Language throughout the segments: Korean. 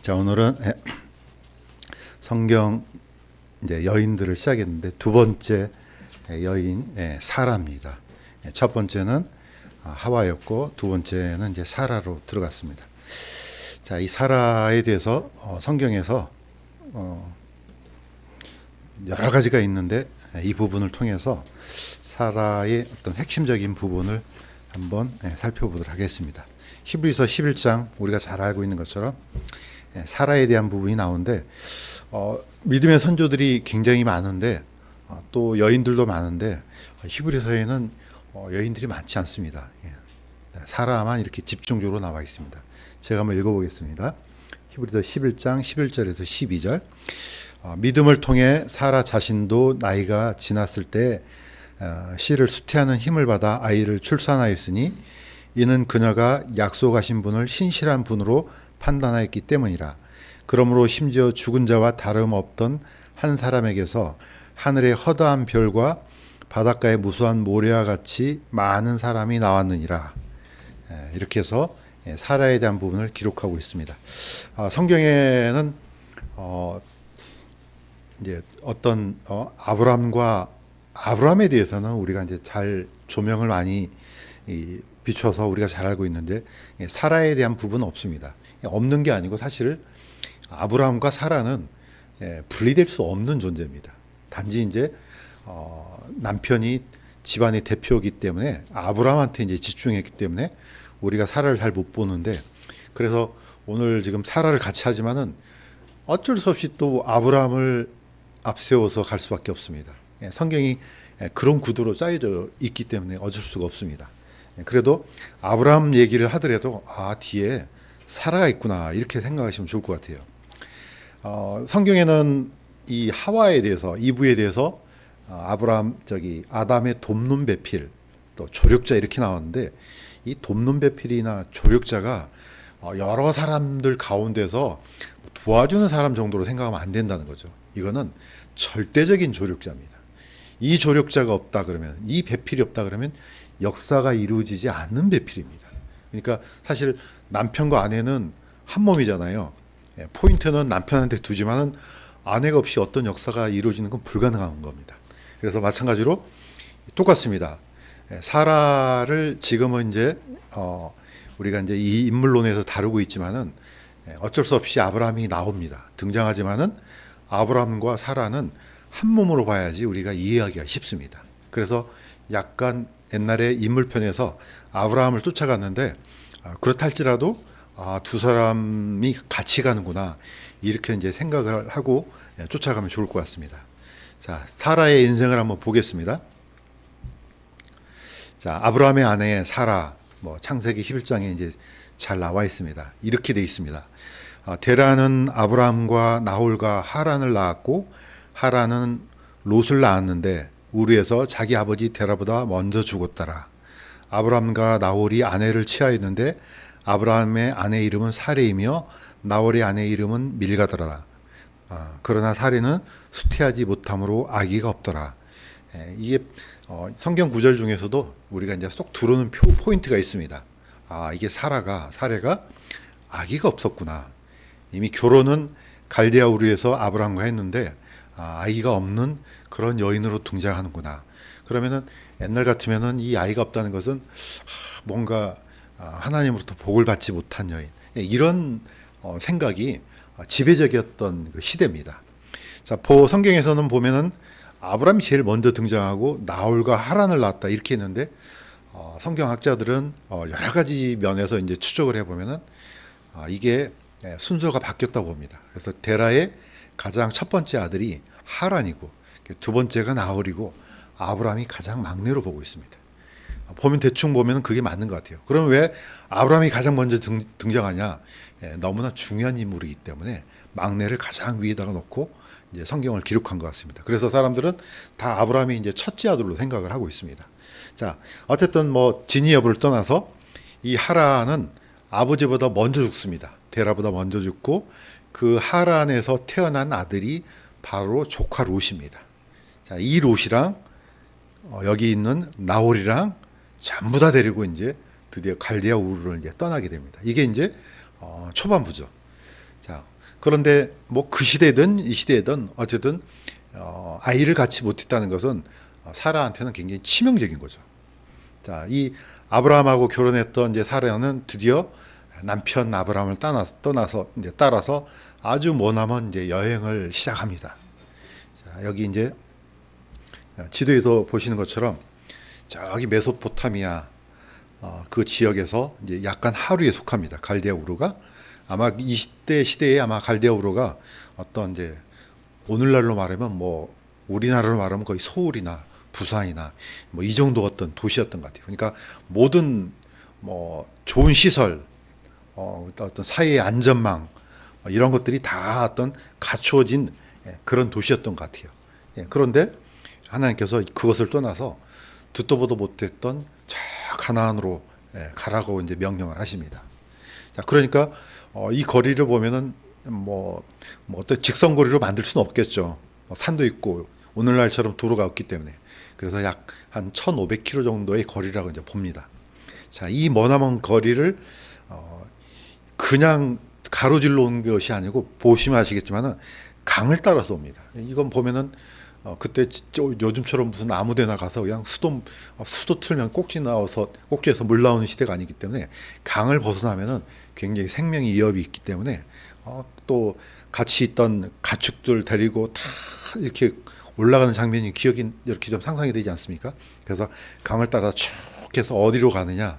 자, 오늘은 성경 이제 여인들을 시작했는데 두 번째 여인 사라입니다. 첫 번째는 하와였고 두 번째는 이제 사라로 들어갔습니다. 자, 이 사라에 대해서 성경에서 여러 가지가 있는데 이 부분을 통해서 사라의 어떤 핵심적인 부분을 한번 살펴보도록 하겠습니다. 히브리서 11장 우리가 잘 알고 있는 것처럼 사라에 대한 부분이 나오는데 믿음의 선조들이 굉장히 많은데 또 여인들도 많은데 히브리서에는 여인들이 많지 않습니다. 사라만 이렇게 집중적으로 나와 있습니다. 제가 한번 읽어보겠습니다. 히브리서 11장 11절에서 12절. 믿음을 통해 사라 자신도 나이가 지났을 때 씨를 수태하는 힘을 받아 아이를 출산하였으니 이는 그녀가 약속하신 분을 신실한 분으로 판단하였기 때문이라. 그러므로 심지어 죽은 자와 다름없던 한 사람에게서 하늘의 허다한 별과 바닷가의 무수한 모래와 같이 많은 사람이 나왔느니라. 이렇게 해서 사라에 대한 부분을 기록하고 있습니다. 성경에는 이제 어떤 아브라함에 대해서는 우리가 이제 잘 조명을 많이 비춰서 우리가 잘 알고 있는데 사라에 대한 부분은 없습니다. 없는 게 아니고 사실 아브라함과 사라는 분리될 수 없는 존재입니다. 단지 이제 남편이 집안의 대표이기 때문에 아브라함한테 이제 집중했기 때문에 우리가 사라를 잘 못 보는데, 그래서 오늘 지금 사라를 같이 하지만은 어쩔 수 없이 또 아브라함을 앞세워서 갈 수밖에 없습니다. 성경이 그런 구도로 짜여져 있기 때문에 어쩔 수가 없습니다. 그래도 아브라함 얘기를 하더라도 뒤에 사라가 있구나 이렇게 생각하시면 좋을 것 같아요. 성경에는 이 하와에 대해서, 이브에 대해서 아담의 돕는 배필, 또 조력자 이렇게 나왔는데 이 돕는 배필이나 조력자가 여러 사람들 가운데서 도와주는 사람 정도로 생각하면 안 된다는 거죠. 이거는 절대적인 조력자입니다. 이 조력자가 없다 그러면, 이 배필이 없다 그러면 역사가 이루어지지 않는 배필입니다. 그러니까 사실 남편과 아내는 한 몸이잖아요. 포인트는 남편한테 두지만은 아내가 없이 어떤 역사가 이루어지는 건 불가능한 겁니다. 그래서 마찬가지로 똑같습니다. 사라를 지금은 이제 우리가 이제 이 인물론에서 다루고 있지만은 어쩔 수 없이 아브라함이 나옵니다. 등장하지만은 아브라함과 사라는 한 몸으로 봐야지 우리가 이해하기가 쉽습니다. 그래서 약간 옛날에 인물편에서 아브라함을 쫓아갔는데 그렇다 할지라도 두 사람이 같이 가는구나 이렇게 이제 생각을 하고 쫓아가면 좋을 것 같습니다. 자, 사라의 인생을 한번 보겠습니다. 자, 아브라함의 아내 사라, 창세기 11장에 이제 잘 나와 있습니다. 이렇게 돼 있습니다. 데라는 아브라함과 나홀과 하란을 낳았고 하란은 롯을 낳았는데 우르에서 자기 아버지 데라보다 먼저 죽었더라. 아브라함과 나홀이 아내를 취하였는데 아브라함의 아내 이름은 사레이며 나홀의 아내 이름은 밀가더라. 그러나 사레는 수태하지 못함으로 아기가 없더라. 이게 성경 구절 중에서도 우리가 이제 쏙 들어오는 포인트가 있습니다. 이게 사레가 아기가 없었구나. 이미 결혼은 갈대아 우르에서 아브라함과 했는데 아이가 없는 그런 여인으로 등장하는구나. 그러면은 옛날 같으면은 이 아이가 없다는 것은 뭔가 하나님으로부터 복을 받지 못한 여인, 이런 생각이 지배적이었던 그 시대입니다. 자, 성경에서는 보면은 아브라함이 제일 먼저 등장하고 나홀과 하란을 낳았다 이렇게 했는데 성경학자들은 여러 가지 면에서 이제 추적을 해보면은 이게 순서가 바뀌었다고 봅니다. 그래서 데라의 가장 첫 번째 아들이 하란이고 두 번째가 나홀이고 아브라함이 가장 막내로 보고 있습니다. 대충 보면 그게 맞는 것 같아요. 그럼 왜 아브라함이 가장 먼저 등장하냐? 너무나 중요한 인물이기 때문에 막내를 가장 위에다가 놓고 이제 성경을 기록한 것 같습니다. 그래서 사람들은 다 아브라함이 이제 첫째 아들로 생각을 하고 있습니다. 자, 어쨌든 진위 여부를 떠나서 이 하란은 아버지보다 먼저 죽습니다. 데라보다 먼저 죽고 그 하란에서 태어난 아들이 바로 조카 롯입니다. 자, 이 롯이랑 여기 있는 나홀이랑 전부 다 데리고 이제 드디어 갈대아 우르를 이제 떠나게 됩니다. 이게 이제 초반부죠. 자, 그런데 뭐 그 시대든 이 시대든 어쨌든 아이를 갖지 못했다는 것은 사라한테는 굉장히 치명적인 거죠. 자, 이 아브라함하고 결혼했던 이제 사라는 드디어 남편 아브라함을 떠나서 이제 따라서 아주 머나먼 이제 여행을 시작합니다. 자, 여기 이제 지도에서 보시는 것처럼 저기 메소포타미아 그 지역에서 이제 약간 하루에 속합니다. 갈대아 우르가 아마 20대 시대에 아마 갈대아 우르가 어떤 이제 오늘날로 말하면 뭐 우리나라로 말하면 거의 서울이나 부산이나 뭐 이 정도 어떤 도시였던 것 같아요. 그러니까 모든 뭐 좋은 시설, 어떤 사회의 안전망 이런 것들이 다 어떤 갖추어진 그런 도시였던 것 같아요. 그런데 하나님께서 그것을 떠나서 듣도 보도 못했던 저 가나안으로 가라고 이제 명령을 하십니다. 자, 그러니까 이 거리를 보면은 뭐 어떤 직선거리로 만들 수는 없겠죠. 산도 있고 오늘날처럼 도로가 없기 때문에. 그래서 약 한 1,500km 정도의 거리라고 이제 봅니다. 자, 이 머나먼 거리를 그냥 가로질러 온 것이 아니고 보시면 아시겠지만은 강을 따라서 옵니다. 이건 보면은 그때 요즘처럼 무슨 아무데나 가서 그냥 수도 틀면 꼭지에서 물 나오는 시대가 아니기 때문에 강을 벗어나면은 굉장히 생명의 위협이 있기 때문에 또 같이 있던 가축들 데리고 다 이렇게 올라가는 장면이 기억이 이렇게 좀 상상이 되지 않습니까? 그래서 강을 따라 쭉 해서 어디로 가느냐?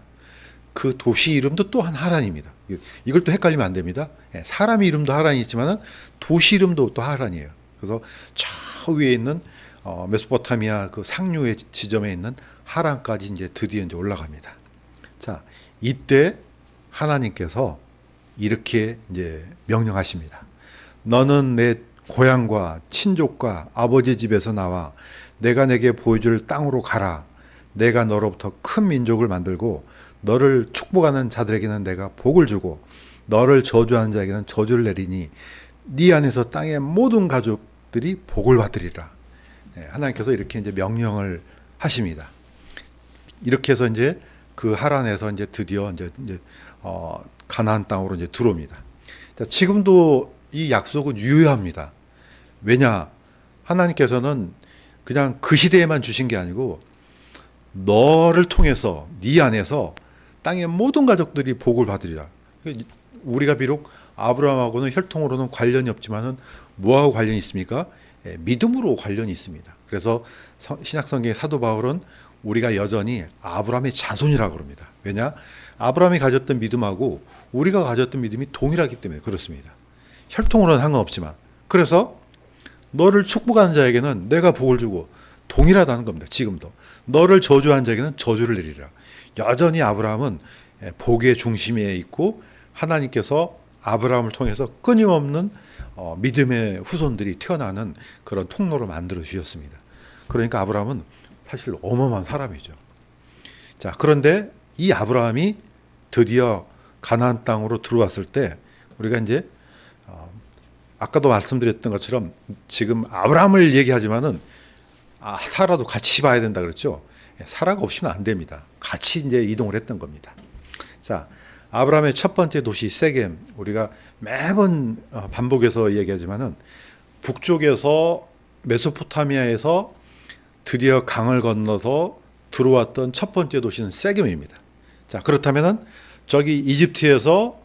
그 도시 이름도 또한 하란입니다. 이걸 또 헷갈리면 안 됩니다. 사람 이름도 하란이 있지만은 도시 이름도 또 하란이에요. 그래서 저 위에 있는 메소포타미아 그 상류의 지점에 있는 하란까지 이제 드디어 이제 올라갑니다. 자, 이때 하나님께서 이렇게 이제 명령하십니다. 너는 내 고향과 친족과 아버지 집에서 나와 내가 내게 보여줄 땅으로 가라. 내가 너로부터 큰 민족을 만들고 너를 축복하는 자들에게는 내가 복을 주고 너를 저주하는 자에게는 저주를 내리니 네 안에서 땅의 모든 가족들이 복을 받으리라. 하나님께서 이렇게 이제 명령을 하십니다. 이렇게 해서 이제 그 하란에서 이제 드디어 이제 가나안 땅으로 이제 들어옵니다. 자, 지금도 이 약속은 유효합니다. 왜냐? 하나님께서는 그냥 그 시대에만 주신 게 아니고 너를 통해서 네 안에서 땅의 모든 가족들이 복을 받으리라. 우리가 비록 아브라함하고는 혈통으로는 관련이 없지만은 뭐하고 관련이 있습니까? 믿음으로 관련이 있습니다. 그래서 신약성경의 사도 바울은 우리가 여전히 아브라함의 자손이라고 그럽니다. 왜냐? 아브라함이 가졌던 믿음하고 우리가 가졌던 믿음이 동일하기 때문에 그렇습니다. 혈통으로는 상관없지만. 그래서 너를 축복하는 자에게는 내가 복을 주고 동일하다는 겁니다. 지금도. 너를 저주하는 자에게는 저주를 내리라. 여전히 아브라함은 복의 중심에 있고 하나님께서 아브라함을 통해서 끊임없는 믿음의 후손들이 태어나는 그런 통로를 만들어 주셨습니다. 그러니까 아브라함은 사실 어마어마한 사람이죠. 자, 그런데 이 아브라함이 드디어 가나안 땅으로 들어왔을 때 우리가 이제 아까도 말씀드렸던 것처럼 지금 아브라함을 얘기하지만은 사라도 같이 봐야 된다 그랬죠. 사라가 없이는 안 됩니다. 같이 이제 이동을 했던 겁니다. 자, 아브라함의 첫 번째 도시 세겜, 우리가 매번 반복해서 얘기하지만은 북쪽에서 메소포타미아에서 드디어 강을 건너서 들어왔던 첫 번째 도시는 세겜입니다. 자, 그렇다면은 저기 이집트에서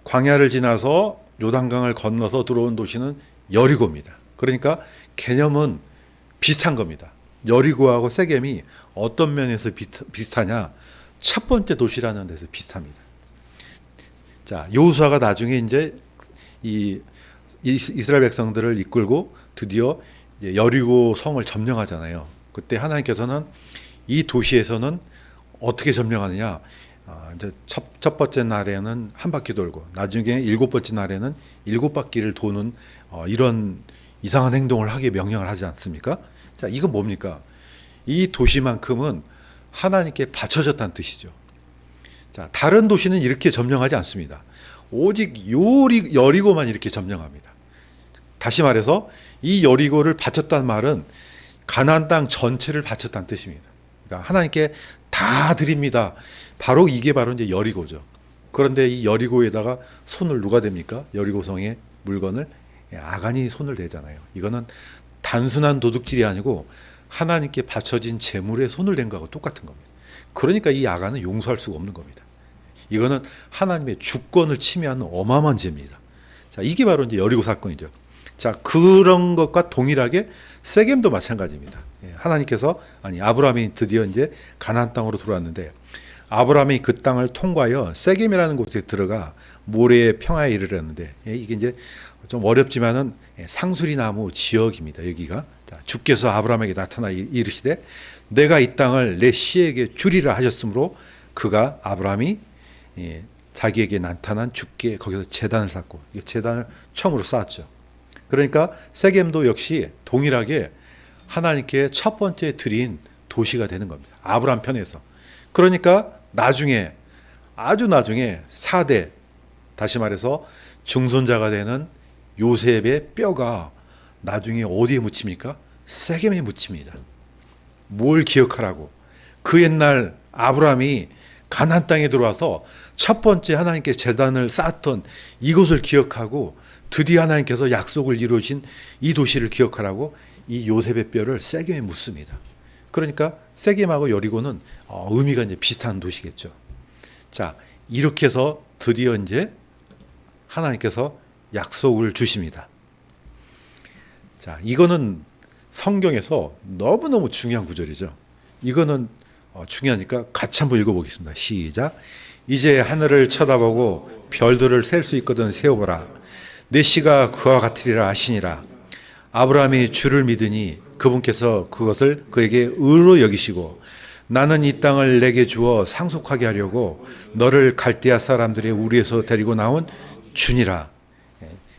광야를 지나서 요단강을 건너서 들어온 도시는 여리고입니다. 그러니까 개념은 비슷한 겁니다. 여리고하고 세겜이 어떤 면에서 비슷하냐? 첫 번째 도시라는 데서 비슷합니다. 자, 여호수아가 나중에 이제 이 이스라엘 백성들을 이끌고 드디어 여리고 성을 점령하잖아요. 그때 하나님께서는 이 도시에서는 어떻게 점령하느냐? 이제 첫 번째 날에는 한 바퀴 돌고 나중에 일곱 번째 날에는 일곱 바퀴를 도는 이런 이상한 행동을 하게 명령을 하지 않습니까? 자, 이건 뭡니까? 이 도시만큼은 하나님께 바쳐졌다는 뜻이죠. 자, 다른 도시는 이렇게 점령하지 않습니다. 오직 여리고만 이렇게 점령합니다. 다시 말해서 이 여리고를 바쳤다는 말은 가나안 땅 전체를 바쳤다는 뜻입니다. 그러니까 하나님께 다 드립니다. 바로 이게 바로 이제 여리고죠. 그런데 이 여리고에다가 손을 누가 댑니까? 여리고성의 물건을 아간이 손을 대잖아요. 이거는 단순한 도둑질이 아니고 하나님께 바쳐진 재물에 손을 댄 거하고 똑같은 겁니다. 그러니까 이 아간은 용서할 수가 없는 겁니다. 이거는 하나님의 주권을 침해하는 어마어마한 죄입니다. 자, 이게 바로 이제 여리고 사건이죠. 자, 그런 것과 동일하게 세겜도 마찬가지입니다. 하나님께서 아브라함이 드디어 이제 가나안 땅으로 들어왔는데 아브라함이 그 땅을 통과하여 세겜이라는 곳에 들어가 모래의 평화에 이르렀는데 이게 이제 좀 어렵지만은 상수리 나무 지역입니다. 여기가 자, 주께서 아브라함에게 나타나 이르시되 내가 이 땅을 내 씨에게 주리라 하셨으므로 그가 아브라함이 자기에게 나타난 주께 거기서 제단을 쌓고 제단을 처음으로 쌓았죠. 그러니까 세겜도 역시 동일하게 하나님께 첫 번째 드린 도시가 되는 겁니다. 아브라함 편에서. 그러니까 나중에 아주 나중에 4대 다시 말해서 증손자가 되는 요셉의 뼈가 나중에 어디에 묻힙니까? 세겜에 묻힙니다. 뭘 기억하라고? 그 옛날 아브라함이 가나안 땅에 들어와서 첫 번째 하나님께 제단을 쌓았던 이곳을 기억하고 드디어 하나님께서 약속을 이루신 이 도시를 기억하라고 이 요셉의 뼈를 세겜에 묻습니다. 그러니까 세겜하고 여리고는 의미가 이제 비슷한 도시겠죠. 자, 이렇게 해서 드디어 이제 하나님께서 약속을 주십니다. 자, 이거는 성경에서 너무너무 중요한 구절이죠. 이거는 중요하니까 같이 한번 읽어보겠습니다. 시작. 이제 하늘을 쳐다보고 별들을 셀 수 있거든 세어보라. 내 씨가 그와 같으리라 하시니라. 아브라함이 주를 믿으니 그분께서 그것을 그에게 의로 여기시고 나는 이 땅을 내게 주어 상속하게 하려고 너를 갈대아 사람들의 우리에서 데리고 나온 주니라.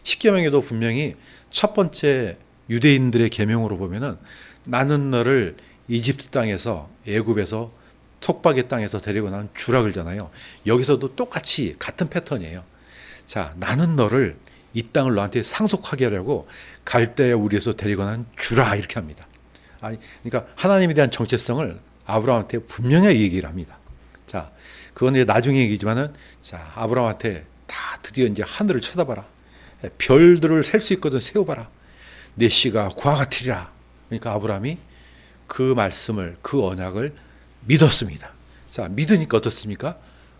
십계명에도 분명히 첫 번째 유대인들의 계명으로 보면은 나는 너를 이집트 땅에서 애굽에서 속박의 땅에서 데리고 나온 주라 그러잖아요. 여기서도 똑같이 같은 패턴이에요. 자, 나는 너를 이 땅을 너한테 상속하게 하려고 갈대아 우리에서 데리고 난 주라 이렇게 합니다. 그러니까 하나님에 대한 정체성을 아브라함한테 분명하게 얘기를 합니다. 자, 그건 이제 나중에 얘기지만은 자, 아브라함한테 다 드디어 이제 하늘을 쳐다봐라. 별들을 셀 수 있거든 세워봐라. 내 씨가 그와 같으리라. 그러니까 아브라함이 그 말씀을 그 언약을 믿었습니다. 자, 믿으니까 어떻습니까?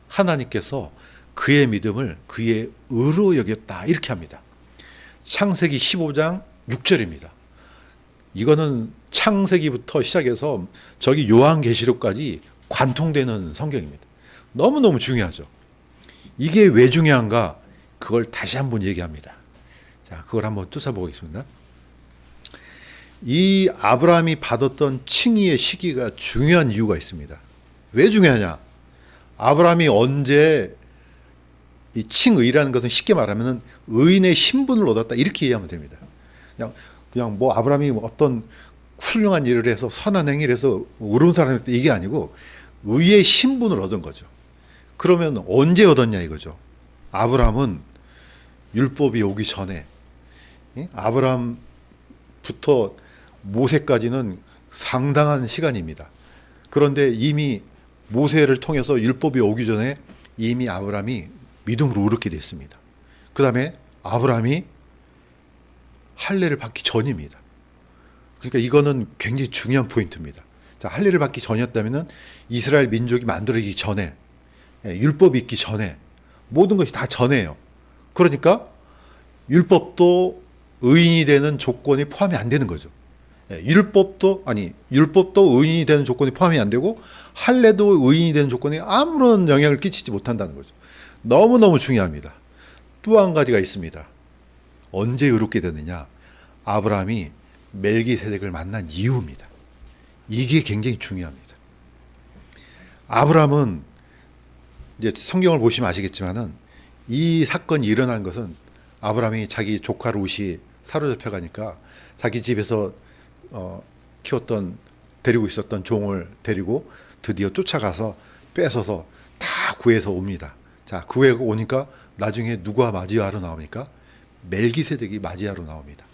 하나님께서 그의 믿음을 그의 의로 여겼다 이렇게 합니다. 창세기 15장 6절입니다. 이거는 창세기부터 시작해서 저기 요한계시록까지 관통되는 성경입니다. 너무너무 중요하죠. 이게 왜 중요한가? 그걸 다시 한번 얘기합니다. 자, 그걸 한번 쫓아보겠습니다. 이 아브라함이 받았던 칭의의 시기가 중요한 이유가 있습니다. 왜 중요하냐? 아브라함이 언제 이 칭의라는 것은 쉽게 말하면 의인의 신분을 얻었다 이렇게 이해하면 됩니다. 그냥 뭐 아브라함이 어떤 훌륭한 일을 해서 선한 행위를 해서 의로운 사람이었다 이게 아니고 의의 신분을 얻은 거죠. 그러면 언제 얻었냐 이거죠. 아브라함은 율법이 오기 전에 아브라함부터 모세까지는 상당한 시간입니다. 그런데 이미 모세를 통해서 율법이 오기 전에 이미 아브라함이 믿음으로 의롭게 됐습니다. 그 다음에 아브라함이 할례를 받기 전입니다. 그러니까 이거는 굉장히 중요한 포인트입니다. 자, 할례를 받기 전이었다면 이스라엘 민족이 만들어지기 전에 율법이 있기 전에 모든 것이 다 전에요. 그러니까 율법도 의인이 되는 조건이 포함이 안 되는 거죠. 율법도 의인이 되는 조건이 포함이 안 되고 할례도 의인이 되는 조건에 아무런 영향을 끼치지 못한다는 거죠. 너무너무 중요합니다. 또 한 가지가 있습니다. 언제 의롭게 되느냐? 아브라함이 멜기세덱을 만난 이유입니다. 이게 굉장히 중요합니다. 아브라함은 이제 성경을 보시면 아시겠지만은 이 사건이 일어난 것은 아브라함이 자기 조카 롯이 사로잡혀 가니까 자기 집에서 키웠던 데리고 있었던 종을 데리고 드디어 쫓아가서 뺏어서 다 구해서 옵니다. 자, 구해 오니까 나중에 누가 맞이하러 나옵니까? 멜기세덱이 맞이하러 나옵니다.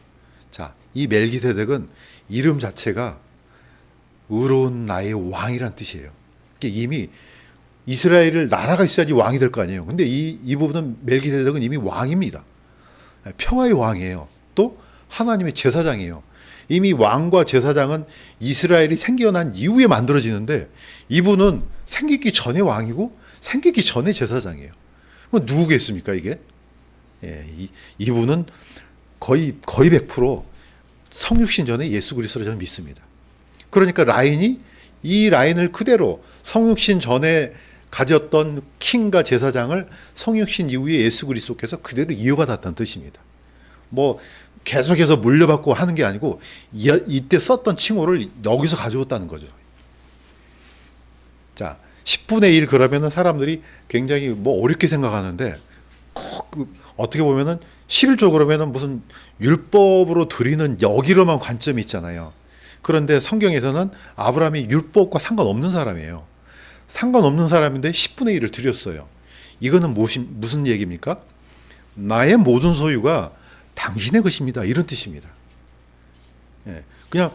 자, 이 멜기세덱은 이름 자체가 의로운 나의 왕이란 뜻이에요. 이미 이스라엘을 나라가 있어야지 왕이 될 거 아니에요. 근데 이 부분은 멜기세덱은 이미 왕입니다. 평화의 왕이에요. 또 하나님의 제사장이에요. 이미 왕과 제사장은 이스라엘이 생겨난 이후에 만들어지는데 이분은 생기기 전에 왕이고 생기기 전에 제사장이에요. 누구겠습니까 이게? 이분은 거의 100% 성육신 전에 예수 그리스도를 저는 믿습니다. 그러니까 이 라인을 그대로 성육신 전에 가졌던 킹과 제사장을 성육신 이후에 예수 그리스도께서 그대로 이어받았다는 뜻입니다. 뭐 계속해서 물려받고 하는 게 아니고 이때 썼던 칭호를 여기서 가져왔다는 거죠. 자, 10분의 1 그러면은 사람들이 굉장히 뭐 어렵게 생각하는데 꼭 어떻게 보면은 11조 그러면은 무슨 율법으로 드리는 여기로만 관점이 있잖아요. 그런데 성경에서는 아브라함이 율법과 상관없는 사람이에요. 상관없는 사람인데 10분의 1을 드렸어요. 이거는 무슨 얘기입니까? 나의 모든 소유가 당신의 것입니다. 이런 뜻입니다. 그냥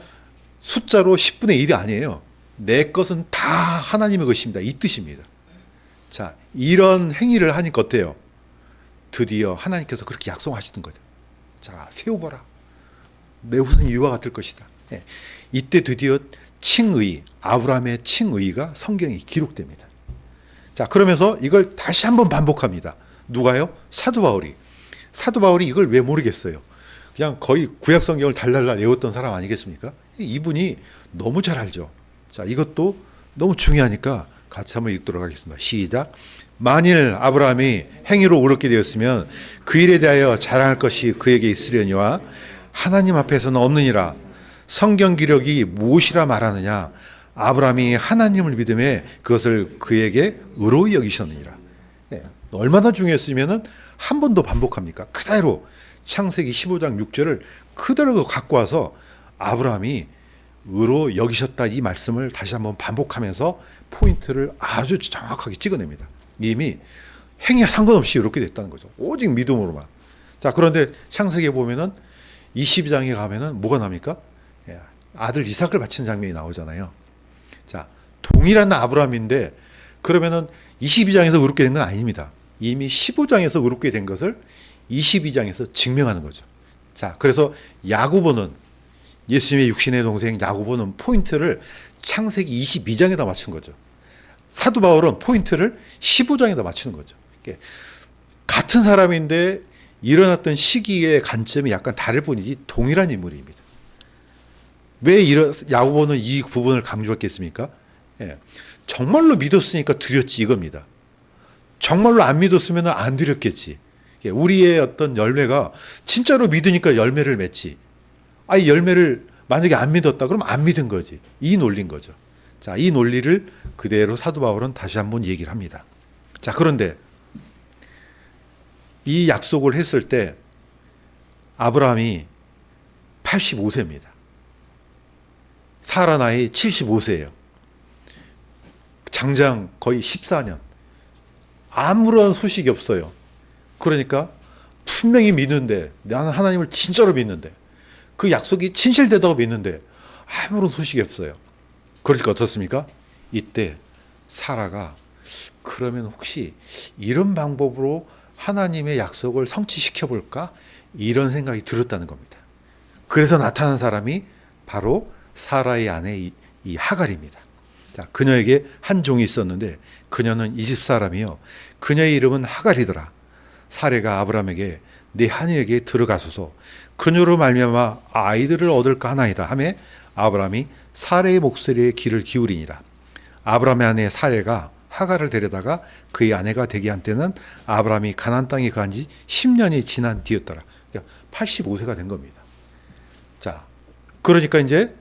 숫자로 10분의 1이 아니에요. 내 것은 다 하나님의 것입니다. 이 뜻입니다. 자, 이런 행위를 하니까 어때요? 드디어 하나님께서 그렇게 약속하시는 거죠. 자, 세워봐라. 내 후손이 이와 같을 것이다. 이때 드디어 칭의, 아브라함의 칭의가 성경에 기록됩니다. 자, 그러면서 이걸 다시 한번 반복합니다. 누가요? 사도 바울이. 사도 바울이 이걸 왜 모르겠어요? 그냥 거의 구약 성경을 달달달 외웠던 사람 아니겠습니까? 이분이 너무 잘 알죠. 자, 이것도 너무 중요하니까 같이 한번 읽도록 하겠습니다. 시작. 만일 아브라함이 행위로 옳게 되었으면 그 일에 대하여 자랑할 것이 그에게 있으려니와 하나님 앞에서는 없느니라. 성경 기록이 무엇이라 말하느냐? 아브라함이 하나님을 믿음에 그것을 그에게 의로이 여기셨느니라. 얼마나 중요했으면은 한 번 더 반복합니까? 그대로 창세기 15장 6절을 그대로 갖고 와서 아브라함이 의로 여기셨다 이 말씀을 다시 한번 반복하면서 포인트를 아주 정확하게 찍어냅니다. 이미 행위와 상관없이 이렇게 됐다는 거죠. 오직 믿음으로만. 자, 그런데 창세기에 보면은 22장에 가면은 뭐가 납니까? 아들 이삭을 바치는 장면이 나오잖아요. 자, 동일한 아브라함인데 그러면은 22장에서 의롭게 된 건 아닙니다. 이미 15장에서 의롭게 된 것을 22장에서 증명하는 거죠. 자, 그래서 야고보는 예수님의 육신의 동생 야고보는 포인트를 창세기 22장에다 맞춘 거죠. 사도 바울은 포인트를 15장에다 맞추는 거죠. 같은 사람인데 일어났던 시기의 관점이 약간 다를 뿐이지 동일한 인물입니다. 왜 야고보는 이 부분을 강조했겠습니까? 정말로 믿었으니까 드렸지 이겁니다. 정말로 안 믿었으면 안 드렸겠지. 우리의 어떤 열매가 진짜로 믿으니까 열매를 맺지. 아니 열매를 만약에 안 믿었다 그러면 안 믿은 거지. 이 논리인 거죠. 자, 이 논리를 그대로 사도 바울은 다시 한번 얘기를 합니다. 자, 그런데 이 약속을 했을 때 아브라함이 85세입니다. 사라 나이 75세예요. 장장 거의 14년. 아무런 소식이 없어요. 그러니까 분명히 믿는데 나는 하나님을 진짜로 믿는데 그 약속이 진실되다고 믿는데 아무런 소식이 없어요. 그러니까 어떻습니까? 이때 사라가 그러면 혹시 이런 방법으로 하나님의 약속을 성취시켜 볼까? 이런 생각이 들었다는 겁니다. 그래서 나타난 사람이 바로 사라의 아내 이 하갈입니다. 자, 그녀에게 한 종이 있었는데 그녀는 이집 사람이요. 그녀의 이름은 하갈이더라. 사레가 아브라함에게 네 하녀에게 들어가소서 그녀로 말미암아 아이들을 얻을까 하나이다 하매 아브라함이 사레의 목소리에 귀를 기울이니라. 아브라함의 아내 사레가 하갈을 데려다가 그의 아내가 되게 한 때는 아브라함이 가나안 땅에 거한 지 10년이 지난 뒤였더라. 그러니까 85세가 된 겁니다. 자, 그러니까 이제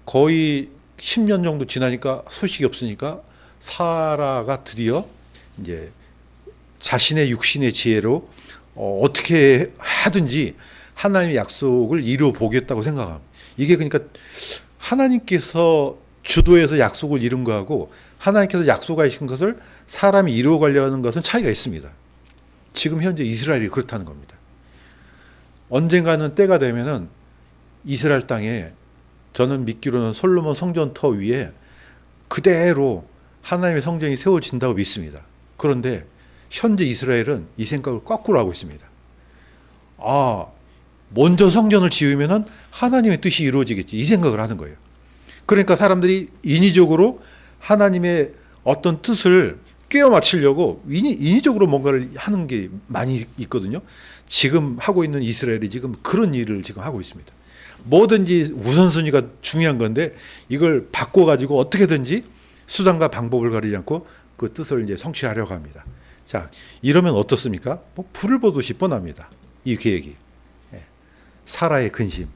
거의 10년 정도 지나니까 소식이 없으니까 사라가 드디어 이제 자신의 육신의 지혜로 어떻게 하든지 하나님의 약속을 이루어 보겠다고 생각합니다. 이게 그러니까 하나님께서 주도해서 약속을 이룬 거하고 하나님께서 약속하신 것을 사람이 이루어 가려는 것은 차이가 있습니다. 지금 현재 이스라엘이 그렇다는 겁니다. 언젠가는 때가 되면은 이스라엘 땅에 저는 믿기로는 솔로몬 성전터 위에 그대로 하나님의 성전이 세워진다고 믿습니다. 그런데 현재 이스라엘은 이 생각을 거꾸로 하고 있습니다. 먼저 성전을 지으면은 하나님의 뜻이 이루어지겠지, 이 생각을 하는 거예요. 그러니까 사람들이 인위적으로 하나님의 어떤 뜻을 꿰어 맞추려고 인위적으로 뭔가를 하는 게 많이 있거든요. 지금 하고 있는 이스라엘이 지금 그런 일을 지금 하고 있습니다. 뭐든지 우선순위가 중요한 건데 이걸 바꿔가지고 어떻게든지 수단과 방법을 가리지 않고 그 뜻을 이제 성취하려고 합니다. 자, 이러면 어떻습니까? 뭐 불을 보듯이 뻔합니다. 이 계획이. 사라의 근심.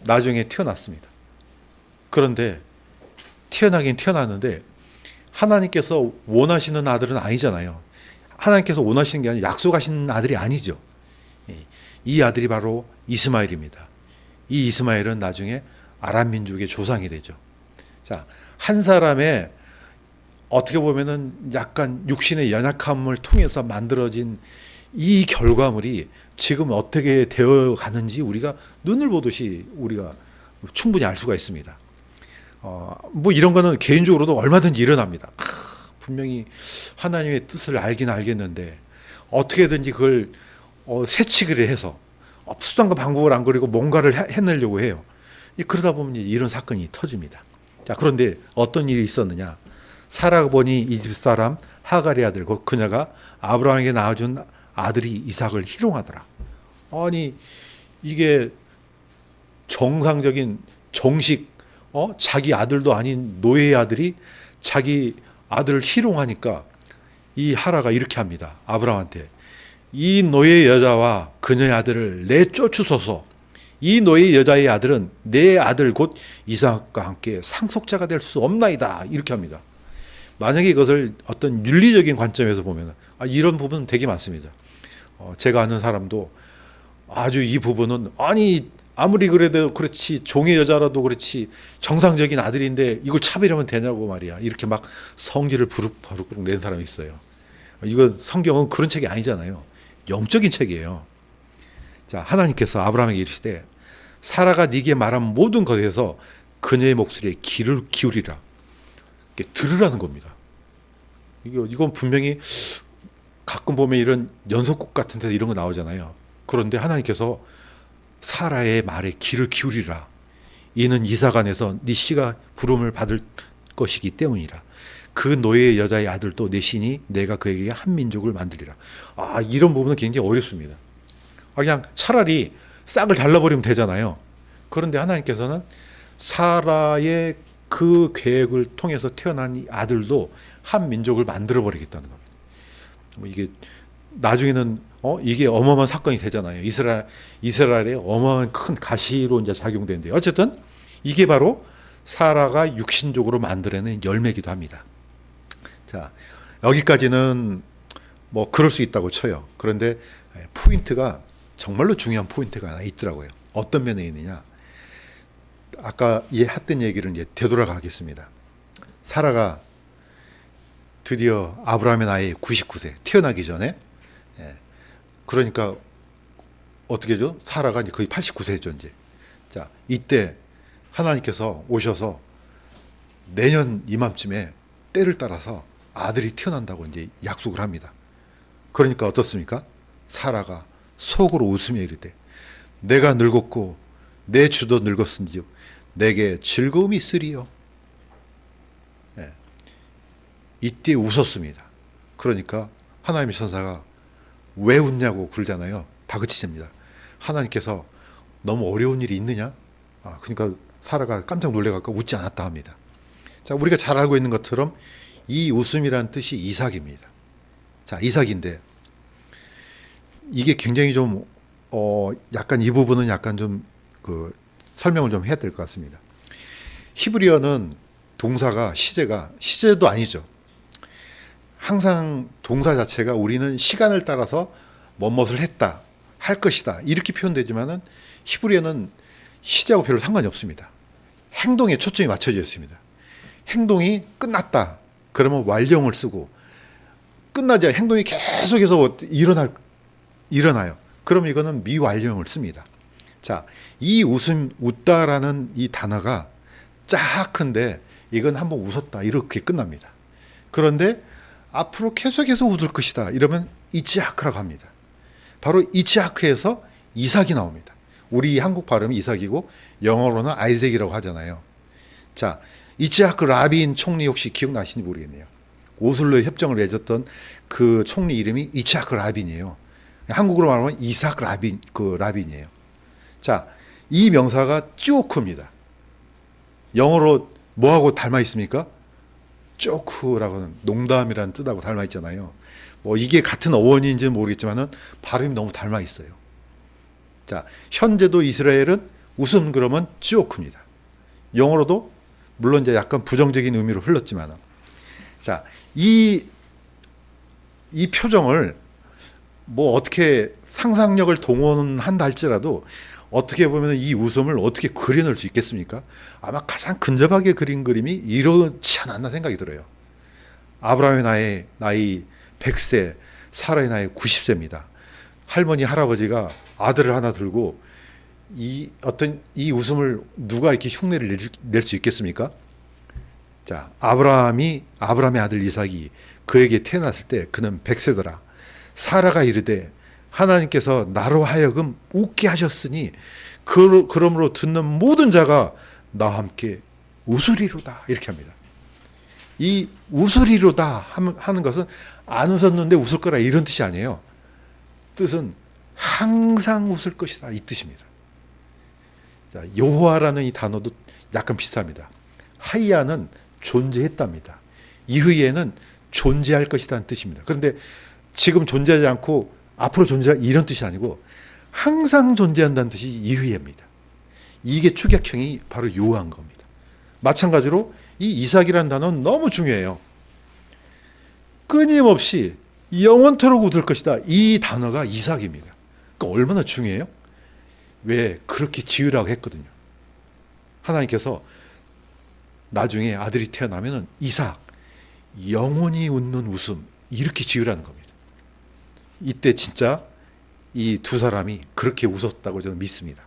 나중에 태어났습니다. 그런데 태어나긴 태어났는데 하나님께서 원하시는 아들은 아니잖아요. 하나님께서 원하시는 게 아니라 약속하신 아들이 아니죠. 이 아들이 바로 이스마엘입니다. 이 이스마엘은 나중에 아람 민족의 조상이 되죠. 자, 한 사람의 어떻게 보면은 약간 육신의 연약함을 통해서 만들어진 이 결과물이 지금 어떻게 되어 가는지 우리가 눈을 보듯이 우리가 충분히 알 수가 있습니다. 뭐 이런 거는 개인적으로도 얼마든지 일어납니다. 분명히 하나님의 뜻을 알긴 알겠는데 어떻게든지 그걸 세치기를 해서 수단과 방법을 안 그리고 뭔가를 해내려고 해요. 그러다 보면 이런 사건이 터집니다. 자, 그런데 어떤 일이 있었느냐? 사라가 보니 이 집 사람 하갈의 아들 곧 그녀가 아브라함에게 낳아준 아들이 이삭을 희롱하더라. 아니 이게 정상적인 정식 자기 아들도 아닌 노예의 아들이 자기 아들을 희롱하니까 이 하라가 이렇게 합니다. 아브라함한테 이 노예 여자와 그녀의 아들을 내쫓으소서. 이 노예 여자의 아들은 내 아들 곧 이삭과 함께 상속자가 될 수 없나이다. 이렇게 합니다. 만약에 이것을 어떤 윤리적인 관점에서 보면 이런 부분은 되게 많습니다. 제가 아는 사람도 아주 이 부분은 아무리 그래도 그렇지 종의 여자라도 그렇지 정상적인 아들인데 이걸 차별하면 되냐고 말이야. 이렇게 막 성질을 부룩부룩 낸 사람이 있어요. 이거 성경은 그런 책이 아니잖아요. 영적인 책이에요. 자, 하나님께서 아브라함에게 이르시되 사라가 네게 말한 모든 것에서 그녀의 목소리에 귀를 기울이라. 들으라는 겁니다. 이건 분명히 가끔 보면 이런 연속곡 같은 데서 이런 거 나오잖아요. 그런데 하나님께서 사라의 말에 귀를 기울이라. 이는 이삭 안에서 네 씨가 부름을 받을 것이기 때문이라. 그 노예 여자의 아들도 내 신이 내가 그에게 한 민족을 만들리라. 이런 부분은 굉장히 어렵습니다. 그냥 차라리 싹을 잘라버리면 되잖아요. 그런데 하나님께서는 사라의 그 계획을 통해서 태어난 이 아들도 한 민족을 만들어버리겠다는 겁니다. 이게 나중에는 이게 어마어마한 사건이 되잖아요. 이스라엘의 어마어마한 큰 가시로 이제 작용되는데 어쨌든 이게 바로 사라가 육신적으로 만들어낸 열매이기도 합니다. 자, 여기까지는 뭐 그럴 수 있다고 쳐요. 그런데 포인트가 정말로 중요한 포인트가 하나 있더라고요. 어떤 면에 있느냐? 아까 했던 얘기를 이제 되돌아가겠습니다. 사라가 드디어 아브라함의 나이 99세 태어나기 전에 그러니까 어떻게 죠? 사라가 이제 거의 89세죠 이제. 자, 이때 하나님께서 오셔서 내년 이맘쯤에 때를 따라서 아들이 태어난다고 이제 약속을 합니다. 그러니까 어떻습니까? 사라가 속으로 웃으며 이르되 내가 늙었고 내 주도 늙었은즉 내게 즐거움이 있으리요. 이때 웃었습니다. 그러니까 하나님의 천사가 왜 웃냐고 그러잖아요. 다그치십니다. 하나님께서 너무 어려운 일이 있느냐? 그러니까 사라가 깜짝 놀래갖고 웃지 않았다 합니다. 자, 우리가 잘 알고 있는 것처럼 이 웃음이라는 뜻이 이삭입니다. 자, 이삭인데 이게 굉장히 좀 약간 이 부분은 약간 좀 설명을 좀 해야 될 것 같습니다. 히브리어는 동사가 시제도 아니죠. 항상 동사 자체가 우리는 시간을 따라서 뭐뭇을 했다, 할 것이다 이렇게 표현되지만은 히브리어는 시제하고 별로 상관이 없습니다. 행동에 초점이 맞춰져 있습니다. 행동이 끝났다 그러면 완료형을 쓰고 끝나지 않아 행동이 계속해서 일어나요. 그럼 이거는 미완료형을 씁니다. 자, 이 웃다라는 이 단어가 쫙 큰데 이건 한번 웃었다 이렇게 끝납니다. 그런데 앞으로 계속해서 얻을 것이다. 이러면 이츠하크라고 합니다. 바로 이츠하크에서 이삭이 나옵니다. 우리 한국 발음이 이삭이고 영어로는 아이색이라고 하잖아요. 자, 이츠하크 라빈 총리 혹시 기억나시는지 모르겠네요. 오슬로 협정을 맺었던 그 총리 이름이 이츠하크 라빈이에요. 한국으로 말하면 이삭 라빈, 그 라빈이에요. 자, 이 명사가 찌오크입니다. 영어로 뭐하고 닮아 있습니까? 쪼크라고는 농담이라는 뜻하고 닮아 있잖아요. 뭐 이게 같은 어원인지는 모르겠지만은 발음이 너무 닮아 있어요. 자, 현재도 이스라엘은 웃음 그러면 찌오크입니다. 영어로도 물론 이제 약간 부정적인 의미로 흘렀지만, 자, 이 표정을 뭐 어떻게 상상력을 동원한다 할지라도 어떻게 보면 이 웃음을 어떻게 그려낼 수 있겠습니까? 아마 가장 근접하게 그린 그림이 이렇지 않았나 생각이 들어요. 아브라함의 나이 100세, 사라의 나이 90세입니다. 할머니, 할아버지가 아들을 하나 들고 이 웃음을 누가 이렇게 흉내를 낼 수 있겠습니까? 자, 아브라함의 아들 이삭이 그에게 태어났을 때 그는 100세더라. 사라가 이르되 하나님께서 나로 하여금 웃게 하셨으니 그러므로 듣는 모든 자가 나와 함께 웃으리로다. 이렇게 합니다. 이 웃으리로다 하는 것은 안 웃었는데 웃을 거라 이런 뜻이 아니에요. 뜻은 항상 웃을 것이다. 이 뜻입니다. 자, 여호와라는 이 단어도 약간 비슷합니다. 하야는 존재했답니다. 이후에는 존재할 것이라는 뜻입니다. 그런데 지금 존재하지 않고 앞으로 존재할 이런 뜻이 아니고 항상 존재한다는 뜻이 이후에입니다. 이게 축약형이 바로 요한 겁니다. 마찬가지로 이 이삭이라는 단어는 너무 중요해요. 끊임없이 영원토록 웃을 것이다. 이 단어가 이삭입니다. 그러니까 얼마나 중요해요? 왜 그렇게 지으라고 했거든요. 하나님께서 나중에 아들이 태어나면 이삭, 영원히 웃는 웃음 이렇게 지으라는 겁니다. 이때 진짜 이 두 사람이 그렇게 웃었다고 저는 믿습니다.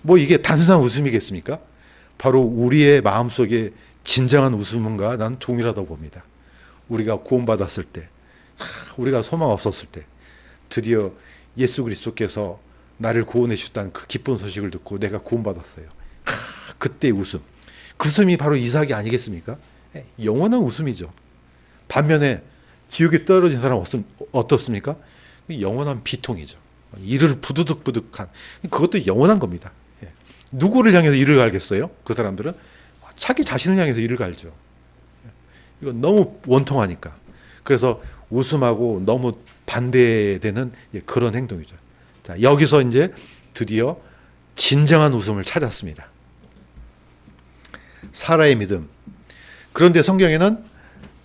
뭐 이게 단순한 웃음이겠습니까? 바로 우리의 마음속에 진정한 웃음인가 난 동일하다고 봅니다. 우리가 구원받았을 때, 우리가 소망 없었을 때 드디어 예수 그리스도께서 나를 구원해 주셨다는 그 기쁜 소식을 듣고 내가 구원받았어요. 그때의 웃음. 그 웃음이 바로 이삭이 아니겠습니까? 영원한 웃음이죠. 반면에 지옥에 떨어진 사람 어떻습니까? 영원한 비통이죠. 이를 부드득부득한 그것도 영원한 겁니다. 누구를 향해서 이를 갈겠어요? 그 사람들은 자기 자신을 향해서 이를 갈죠. 이건 너무 원통하니까. 그래서 웃음하고 너무 반대되는 그런 행동이죠. 자, 여기서 이제 드디어 진정한 웃음을 찾았습니다. 사라의 믿음. 그런데 성경에는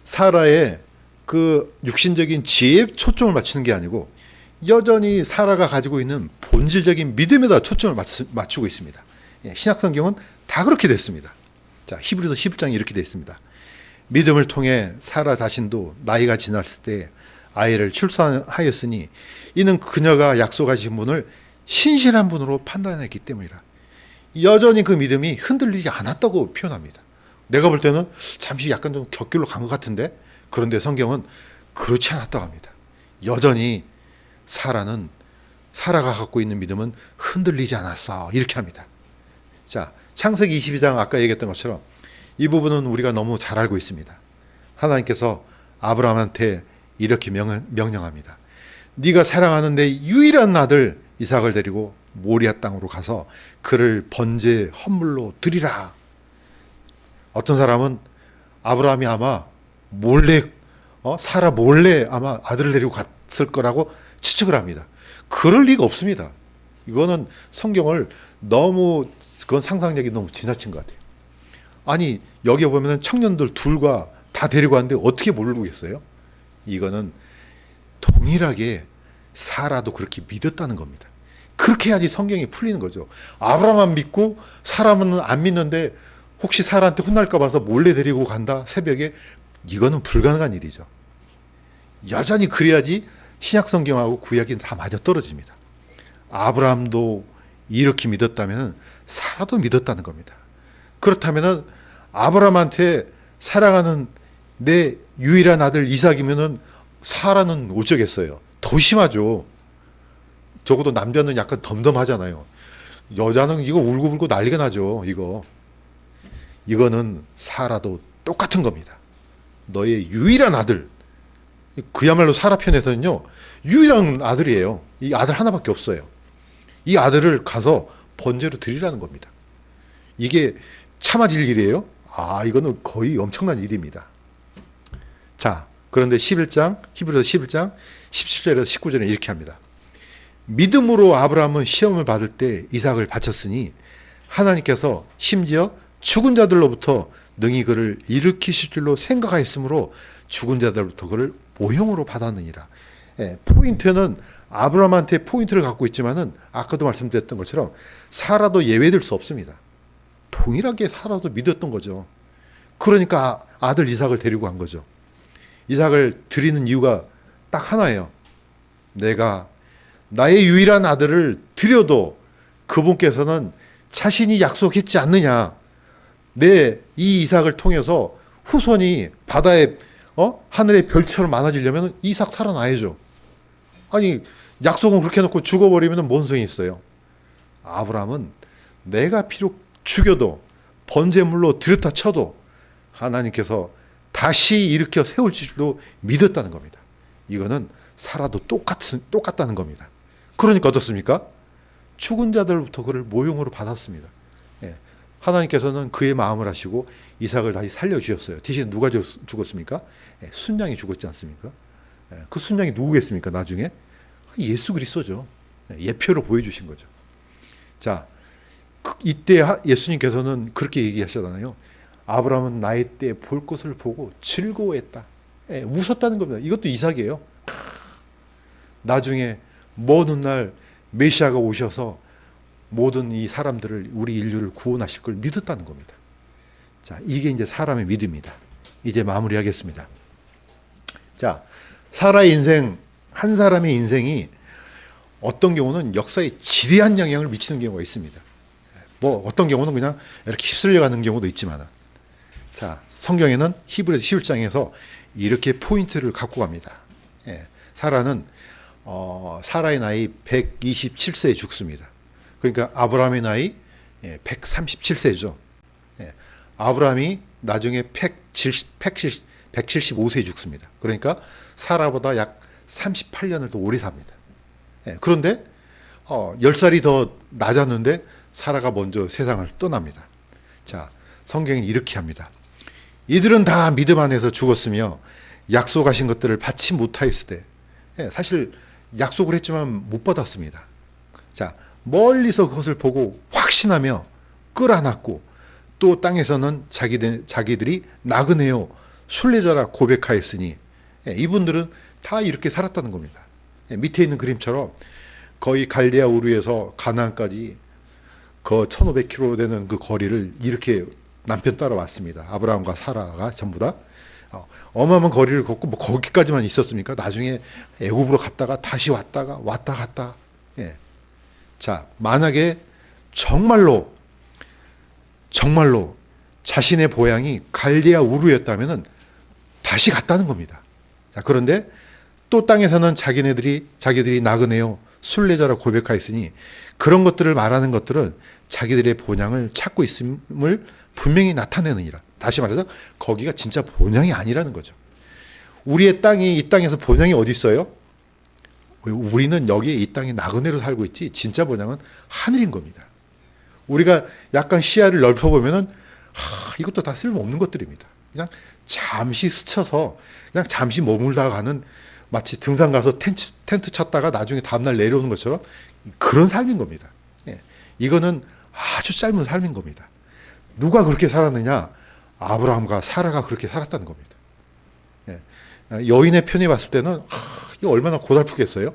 사라의 그 육신적인 지혜에 초점을 맞추는 게 아니고 여전히 사라가 가지고 있는 본질적인 믿음에다 초점을 맞추고 있습니다. 신약 성경은 다 그렇게 됐습니다. 자, 히브리서 11장이 이렇게 되어 있습니다. 믿음을 통해 사라 자신도 나이가 지났을 때 아이를 출산하였으니 이는 그녀가 약속하신 분을 신실한 분으로 판단했기 때문이라. 여전히 그 믿음이 흔들리지 않았다고 표현합니다. 내가 볼 때는 잠시 약간 좀 격길로 간 것 같은데 그런데 성경은 그렇지 않았다고 합니다. 여전히 사라가 갖고 있는 믿음은 흔들리지 않았어. 이렇게 합니다. 자, 창세기 22장 아까 얘기했던 것처럼 이 부분은 우리가 너무 잘 알고 있습니다. 하나님께서 아브라함한테 이렇게 명령합니다. 네가 사랑하는 내 유일한 아들 이삭을 데리고 모리아 땅으로 가서 그를 번제 헌물로 드리라. 어떤 사람은 아브라함이 아마 몰래 사라 몰래 아마 아들을 데리고 갔을 거라고 추측을 합니다. 그럴 리가 없습니다. 이거는 성경을 너무 그건 상상력이 너무 지나친 것 같아요. 아니 여기 보면은 청년들 둘과 다 데리고 왔는데 어떻게 모르겠어요? 이거는 동일하게 사라도 그렇게 믿었다는 겁니다. 그렇게 해야지 성경이 풀리는 거죠. 아브라함만 믿고 사람은 안 믿는데 혹시 사라한테 혼날까 봐서 몰래 데리고 간다 새벽에 이거는 불가능한 일이죠. 여전히 그래야지 신약 성경하고 구약이 다 맞아 떨어집니다. 아브라함도 이렇게 믿었다면 사라도 믿었다는 겁니다. 그렇다면 아브라함한테 사랑하는 내 유일한 아들 이삭이면은 사라는 어쩌겠어요. 더 심하죠. 적어도 남자는 약간 덤덤하잖아요. 여자는 이거 울고불고 난리가 나죠. 이거는 사라도 똑같은 겁니다. 너의 유일한 아들. 그야말로 사라 편에서는요, 유일한 아들이에요. 이 아들 하나밖에 없어요. 이 아들을 가서 번제로 드리라는 겁니다. 이게 참아질 일이에요? 이거는 거의 엄청난 일입니다. 자, 그런데 11장, 히브리서 11장 17절에서 19절에 이렇게 합니다. 믿음으로 아브라함은 시험을 받을 때 이삭을 바쳤으니 하나님께서 심지어 죽은 자들로부터 능히 그를 일으키실 줄로 생각하였으므로 죽은 자들로부터 그를 모형으로 받았느니라. 포인트는 아브라함한테 포인트를 갖고 있지만은 아까도 말씀드렸던 것처럼 사라도 예외될 수 없습니다. 동일하게 사라도 믿었던 거죠. 그러니까 아들 이삭을 데리고 간 거죠. 이삭을 드리는 이유가 딱 하나예요. 내가 나의 유일한 아들을 드려도 그분께서는 자신이 약속했지 않느냐. 내 이 이삭을 통해서 후손이 바다에 하늘의 별처럼 많아지려면 이삭 살아나야죠. 아니 약속은 그렇게 해놓고 죽어버리면 뭔 소용이 있어요. 아브라함은 내가 비록 죽여도 번제물로 드렸다 쳐도 하나님께서 다시 일으켜 세울 줄로 믿었다는 겁니다. 이거는 사라도 똑같다는 겁니다. 그러니까 어떻습니까? 죽은 자들부터 그를 모형으로 받았습니다. 하나님께서는 그의 마음을 하시고 이삭을 다시 살려주셨어요. 대신 누가 죽었습니까? 순양이 죽었지 않습니까? 그 순양이 누구겠습니까? 나중에 예수 그리스도죠. 예표로 보여주신 거죠. 자, 이때 예수님께서는 그렇게 얘기하셨잖아요. 아브라함은 나의 때 볼 것을 보고 즐거워했다. 웃었다는 겁니다. 이것도 이삭이에요. 나중에 먼 훗날 메시아가 오셔서 모든 이 사람들을, 우리 인류를 구원하실 걸 믿었다는 겁니다. 자, 이게 이제 사람의 믿음입니다. 이제 마무리하겠습니다. 자, 사라의 인생, 한 사람의 인생이 어떤 경우는 역사에 지대한 영향을 미치는 경우가 있습니다. 뭐 어떤 경우는 그냥 이렇게 휩쓸려 가는 경우도 있지만, 자, 성경에는 히브리서 11장에서 이렇게 포인트를 갖고 갑니다. 사라는 사라의 나이 127세에 죽습니다. 그러니까 아브라함의 나이 137세죠. 아브라함이 나중에 175세에 죽습니다. 그러니까 사라보다 약 38년을 더 오래 삽니다. 그런데 10살이 더 낮았는데 사라가 먼저 세상을 떠납니다. 자, 성경이 이렇게 합니다. 이들은 다 믿음 안에서 죽었으며 약속하신 것들을 받지 못하였을 때, 사실 약속을 했지만 못 받았습니다. 자, 멀리서 그것을 보고 확신하며 끌어안았고 또 땅에서는 자기들이 나그네요 순례자라 고백하였으니, 이분들은 다 이렇게 살았다는 겁니다. 밑에 있는 그림처럼 거의 갈대아 우르에서 가나안까지 그 1500km 되는 그 거리를 이렇게 남편 따라왔습니다. 아브라함과 사라가 전부 다 어마어마한 거리를 걷고 뭐 거기까지만 있었습니까? 나중에 애굽으로 갔다가 다시 왔다 갔다. 자, 만약에 정말로 자신의 고향이 갈대아 우르였다면은 다시 갔다는 겁니다. 자, 그런데 또 땅에서는 자기들이 나그네요 순례자라 고백하였으니, 그런 것들을 말하는 것들은 자기들의 본향을 찾고 있음을 분명히 나타내느니라. 다시 말해서 거기가 진짜 본향이 아니라는 거죠. 우리의 땅이, 이 땅에서 본향이 어디 있어요? 우리는 여기 이 땅에 나그네로 살고 있지 진짜 본향은 하늘인 겁니다. 우리가 약간 시야를 넓혀보면은 이것도 다 쓸모없는 것들입니다. 그냥 잠시 스쳐서 그냥 잠시 머물다가 가는, 마치 등산 가서 텐트 쳤다가 나중에 다음날 내려오는 것처럼 그런 삶인 겁니다. 이거는 아주 짧은 삶인 겁니다. 누가 그렇게 살았느냐? 아브라함과 사라가 그렇게 살았다는 겁니다. 여인의 편에 봤을 때는 이게 얼마나 고달프겠어요?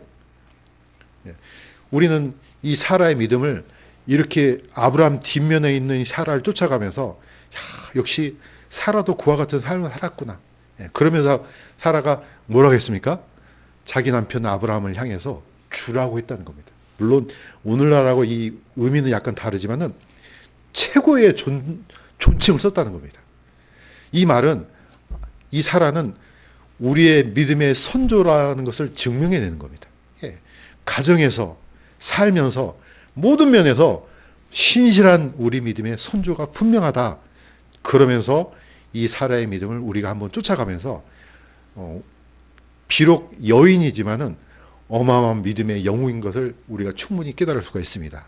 우리는 이 사라의 믿음을 이렇게 아브라함 뒷면에 있는 이 사라를 쫓아가면서 역시 사라도 그와 같은 삶을 살았구나. 그러면서 사라가 뭐라고 했습니까? 자기 남편 아브라함을 향해서 주라고 했다는 겁니다. 물론 오늘날하고 이 의미는 약간 다르지만은 최고의 존칭을 썼다는 겁니다. 이 말은, 이 사라는 우리의 믿음의 선조라는 것을 증명해내는 겁니다. 예. 가정에서 살면서 모든 면에서 신실한 우리 믿음의 선조가 분명하다. 그러면서 이 사라의 믿음을 우리가 한번 쫓아가면서 비록 여인이지만은 어마어마한 믿음의 영웅인 것을 우리가 충분히 깨달을 수가 있습니다.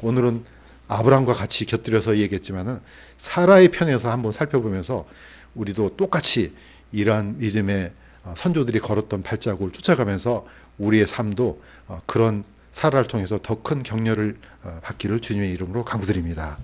오늘은 아브라함과 같이 곁들여서 얘기했지만은 사라의 편에서 한번 살펴보면서 우리도 똑같이 이러한 믿음의 선조들이 걸었던 발자국을 쫓아가면서 우리의 삶도 그런 사라를 통해서 더 큰 격려를 받기를 주님의 이름으로 간구드립니다.